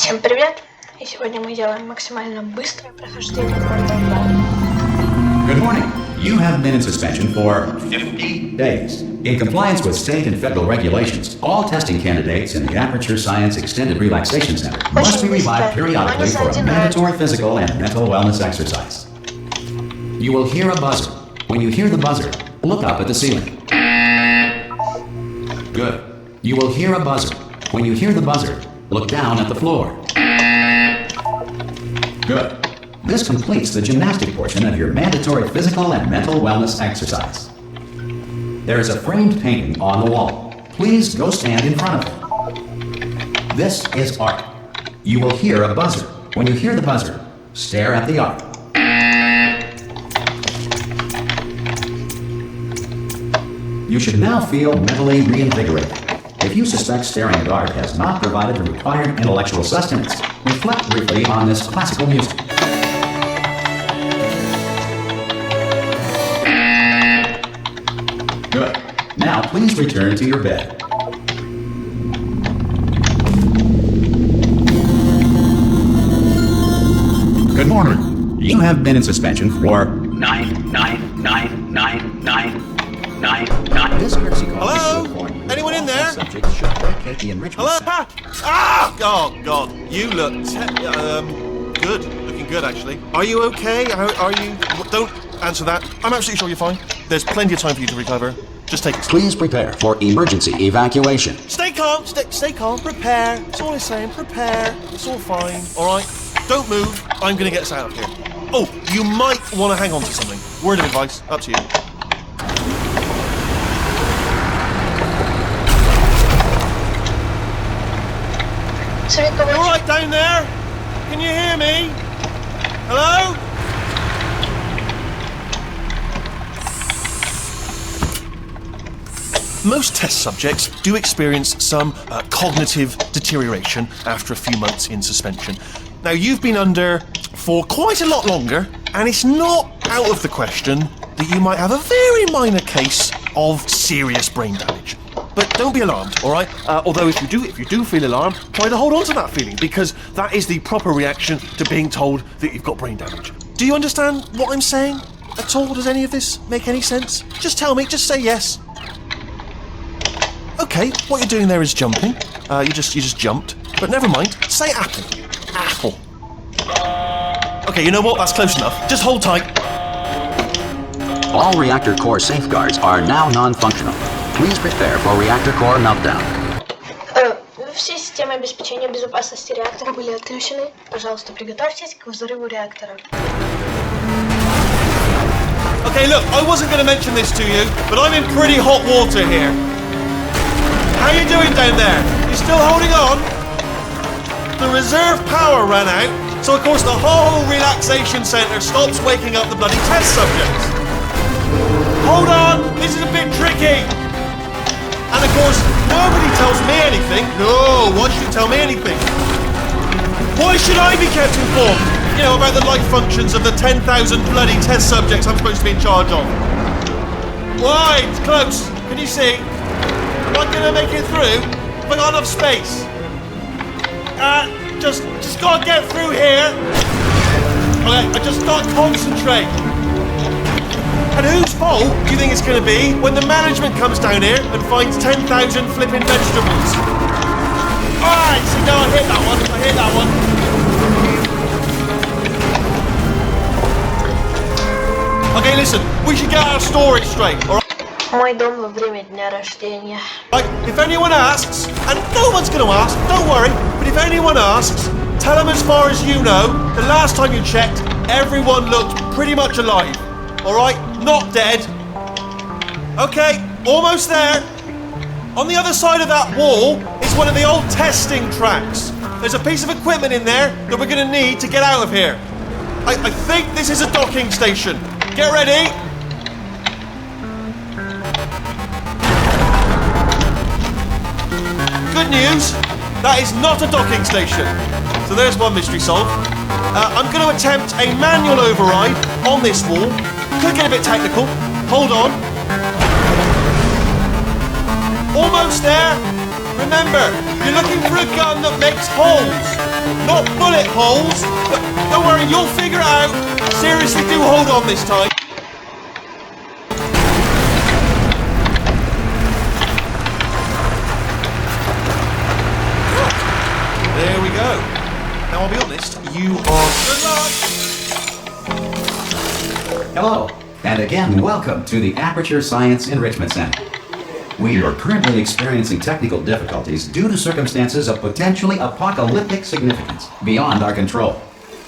Всем привет! И сегодня мы делаем максимально быстрое прохождение Portal. Good morning. You have been in suspension for 50 days. In compliance with state and federal regulations, all testing candidates in the Aperture Science Extended Relaxation Center must be revived periodically for a mandatory physical and mental wellness exercise. You will hear a buzzer. When you hear the buzzer, look up at the ceiling. Good. You will hear a buzzer. When you hear the buzzer, look down at the floor. Good. This completes the gymnastic portion of your mandatory physical and mental wellness exercise. There is a framed painting on the wall. Please go stand in front of it. This is art. You will hear a buzzer. When you hear the buzzer, stare at the art. You should now feel mentally reinvigorated. If you suspect staring at art has not provided the required intellectual sustenance, reflect briefly on this classical music. Good. Now please return to your bed. Good morning. You have been in suspension for 9. This courtesy call is to inform you. Anyone in there? Subjects should locate the enrichment Hello? center. Ah! Oh, God. You look good. Looking good, actually. Are you okay? Are you... Don't answer that. I'm absolutely sure you're fine. There's plenty of time for you to recover. Just take it slow. Please prepare for emergency evacuation. Stay calm. Stay calm. Prepare. That's all I'm saying. Prepare. It's all fine. All right? Don't move. I'm going to get us out of here. Oh, you might want to hang on to something. Word of advice. Up to you. You all right down there? Can you hear me? Hello? Most test subjects do experience some cognitive deterioration after a few months in suspension. Now, you've been under for quite a lot longer, and it's not out of the question that you might have a very minor case of serious brain damage. But don't be alarmed, all right? Although if you do feel alarmed, try to hold on to that feeling, because that is the proper reaction to being told that you've got brain damage. Do you understand what I'm saying at all? Does any of this make any sense? Just tell me, just say yes. Okay, what you're doing there is jumping. You just jumped. But never mind, say apple. Apple. Okay, you know what? That's close enough. Just hold tight. All reactor core safeguards are now non-functional. Please prepare for reactor core meltdown. Все системы обеспечения безопасности реактора были отключены. Пожалуйста, приготовьтесь к взрыву реактора. Okay, look, I wasn't going to mention this to you, but I'm in pretty hot water here. How you doing down there? You still holding on? The reserve power ran out, so of course the whole relaxation centre stops waking up the bloody test subjects. Hold on, this is a bit tricky. And of course, nobody tells me anything. No, why should you tell me anything? Why should I be kept informed? You know, about the life functions of the 10,000 bloody test subjects I'm supposed to be in charge of. Why? It's close. Can you see? Am I gonna make it through? Have I got enough space? Just gotta get through here. Okay, I just gotta concentrate. And whose fault do you think it's going to be when the management comes down here and finds 10,000 flipping vegetables? Alright, see, no, I hit that one. Okay, listen, we should get our story straight, alright? Мой дом во время дня рождения. Right, if anyone asks, and no one's going to ask, don't worry, but if anyone asks, tell them as far as you know, the last time you checked, everyone looked pretty much alive. Alright, not dead. Okay, almost there. On the other side of that wall is one of the old testing tracks. There's a piece of equipment in there that we're going to need to get out of here. I think this is a docking station. Get ready. Good news, that is not a docking station. So there's one mystery solved. I'm going to attempt a manual override on this wall. Could get a bit technical. Hold on. Almost there. remember, you're looking for a gun that makes holes, not bullet holes. But don't worry, you'll figure it out. Seriously, do hold on this time. There we go. Now, I'll be honest, you are... Good luck! Hello, and again, welcome to the Aperture Science Enrichment Center. We are currently experiencing technical difficulties due to circumstances of potentially apocalyptic significance beyond our control.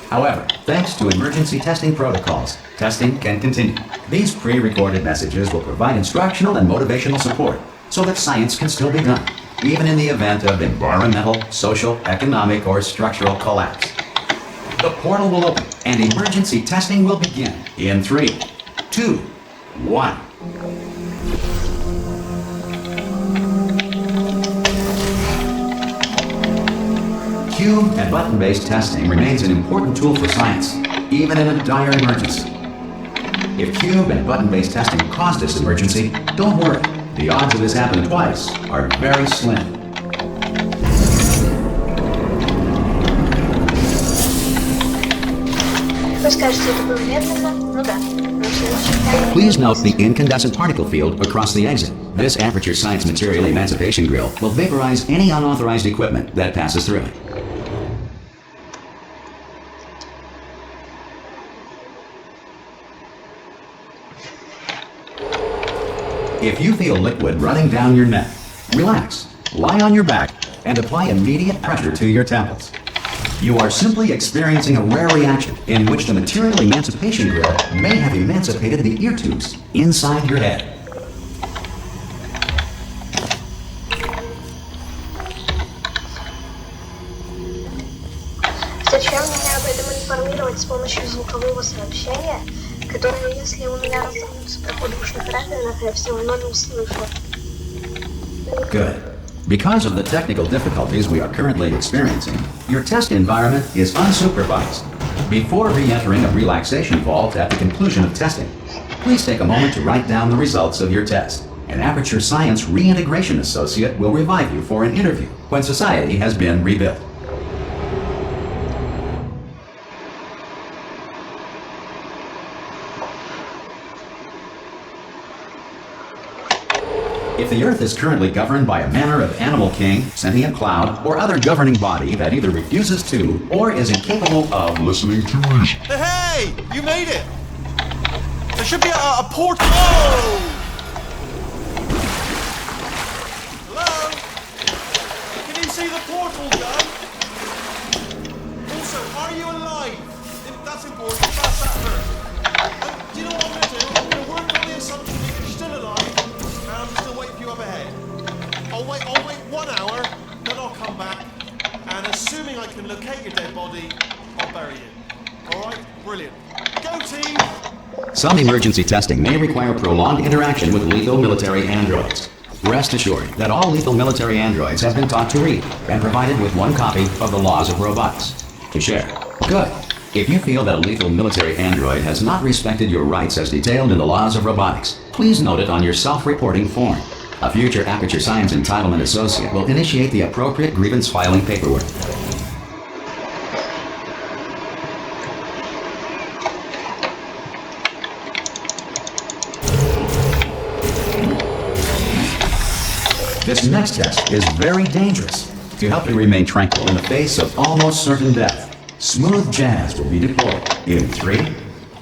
However, thanks to emergency testing protocols, testing can continue. These pre-recorded messages will provide instructional and motivational support so that science can still be done, even in the event of environmental, social, economic, or structural collapse. The portal will open and emergency testing will begin in 3, 2, 1. Cube and button-based testing remains an important tool for science, even in a dire emergency. If cube and button-based testing caused this emergency, don't worry. The odds of this happening twice are very slim. Please note the incandescent particle field across the exit. This Aperture Science Material Emancipation Grill will vaporize any unauthorized equipment that passes through it. If you feel liquid running down your neck, relax, lie on your back, and apply immediate pressure to your temples. You are simply experiencing a rare reaction in which the material emancipation grill may have emancipated the ear tubes inside your head. Зачем меня об этом информировать с помощью звукового сообщения, которое, если у меня разобьются проходы ушных раковинах, я все равно не услышу? Good. Because of the technical difficulties we are currently experiencing, your test environment is unsupervised. Before re-entering a relaxation vault at the conclusion of testing, please take a moment to write down the results of your test. An Aperture Science Reintegration Associate will revive you for an interview when society has been rebuilt. If the Earth is currently governed by a manner of animal king, sentient cloud, or other governing body that either refuses to or is incapable of listening to reason. Hey! You made it! There should be a portal. Oh! Hello? Can you see the portal, Doug? Also, are you alive? That's important. Pass that first. Do you know what I'm going to do? I'm going to work on the assumption that you're still alive. I'm still waiting for you up ahead. I'll wait 1 hour, then I'll come back, and assuming I can locate your dead body, I'll bury you. Alright? Brilliant. Go team! Some emergency testing may require prolonged interaction with lethal military androids. Rest assured that all lethal military androids have been taught to read and provided with 1 copy of the laws of robotics to share. Good. If you feel that a lethal military android has not respected your rights as detailed in the laws of robotics, please note it on your self-reporting form. A future Aperture Science Entitlement Associate will initiate the appropriate grievance filing paperwork. This next test is very dangerous. To help you remain tranquil in the face of almost certain death, smooth jazz will be deployed in 3,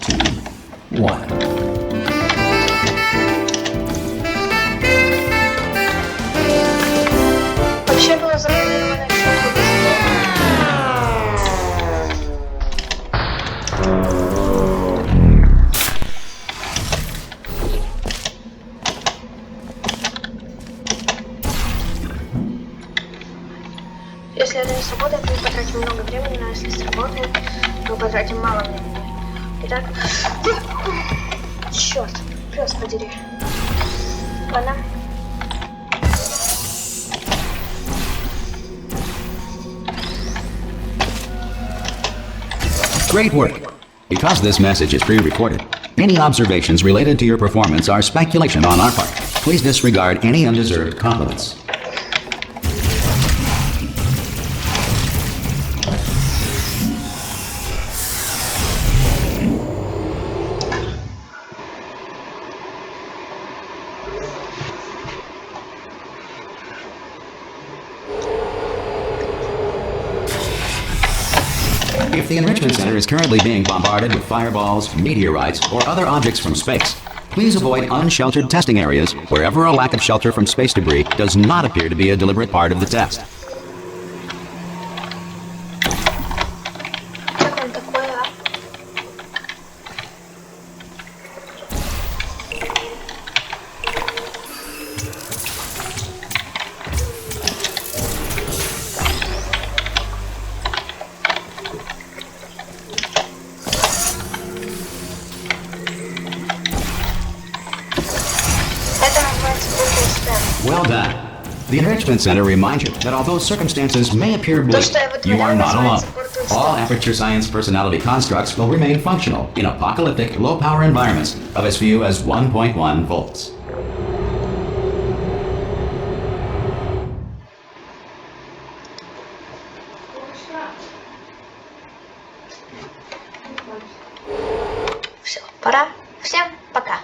2, 1. Вообще было запланировано что-то быстрее. Если это не сработает, мы потратим много времени, но если сработает, мы потратим мало времени. Итак, черт, пес подери. Ладно. Great work! Because this message is pre-recorded, any observations related to your performance are speculation on our part. Please disregard any undeserved compliments. If the enrichment center is currently being bombarded with fireballs, meteorites, or other objects from space, please avoid unsheltered testing areas wherever a lack of shelter from space debris does not appear to be a deliberate part of the test. Как он такой, а? Это называется быстрый. Well done. The enrichment center reminds you that although circumstances may appear bleak, you are not alone. All Aperture Science personality constructs will remain functional in apocalyptic, low-power environments of as few as 1.1 volts. Все, пора. Всем пока.